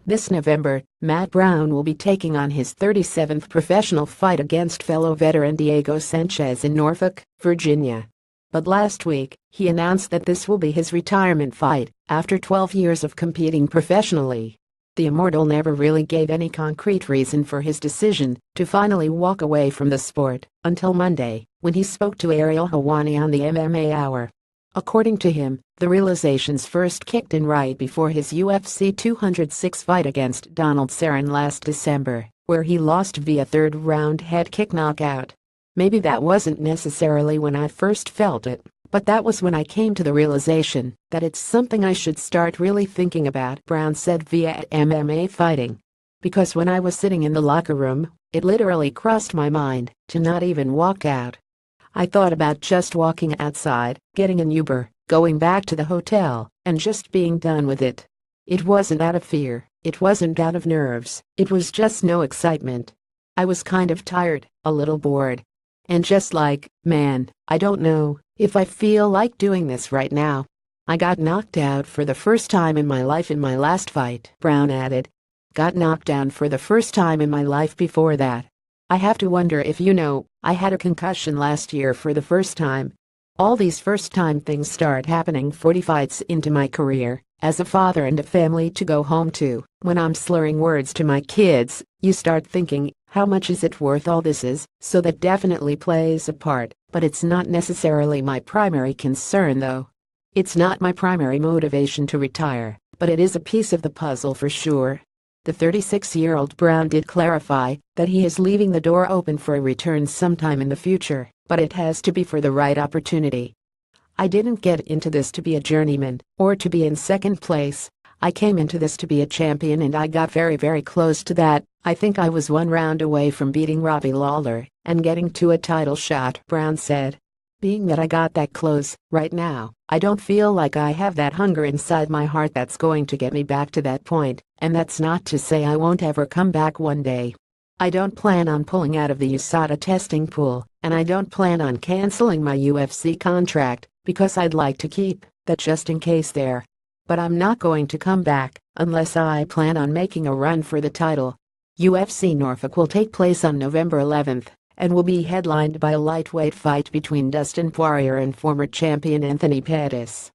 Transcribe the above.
This November, Matt Brown will be taking on his 37th professional fight against fellow veteran Diego Sanchez in Norfolk, Virginia. But last week, he announced that this will be his retirement fight after 12 years of competing professionally. The Immortal never really gave any concrete reason for his decision to finally walk away from the sport until Monday, when he spoke to Ariel Helwani on the MMA Hour. According to him, the realizations first kicked in right before his UFC 206 fight against Donald Cerrone last December, where he lost via third-round head kick knockout. Maybe that wasn't necessarily when I first felt it, but that was when I came to the realization that it's something I should start really thinking about, Brown said via MMA Fighting. Because when I was sitting in the locker room, it literally crossed my mind to not even walk out. I thought about just walking outside, getting an Uber, going back to the hotel, and just being done with it. It wasn't out of fear, it wasn't out of nerves, it was just no excitement. I was kind of tired, a little bored. And just like, man, I don't know if I feel like doing this right now. I got knocked out for the first time in my life in my last fight, Brown added. Got knocked down for the first time in my life before that. I have to wonder if I had a concussion last year for the first time. All these first-time things start happening 40 fights into my career, as a father and a family to go home to. When I'm slurring words to my kids, you start thinking, how much is it worth all this is? So that definitely plays a part, but it's not necessarily my primary concern though. It's not my primary motivation to retire, but it is a piece of the puzzle for sure. The 36-year-old Brown did clarify that he is leaving the door open for a return sometime in the future, but it has to be for the right opportunity. I didn't get into this to be a journeyman or to be in second place. I came into this to be a champion and I got very, very close to that. I think I was one round away from beating Robbie Lawler and getting to a title shot, Brown said. Being that I got that close, right now, I don't feel like I have that hunger inside my heart that's going to get me back to that point, and that's not to say I won't ever come back one day. I don't plan on pulling out of the USADA testing pool, and I don't plan on canceling my UFC contract, because I'd like to keep that just in case there. But I'm not going to come back unless I plan on making a run for the title. UFC Norfolk will take place on November 11th. And will be headlined by a lightweight fight between Dustin Poirier and former champion Anthony Pettis.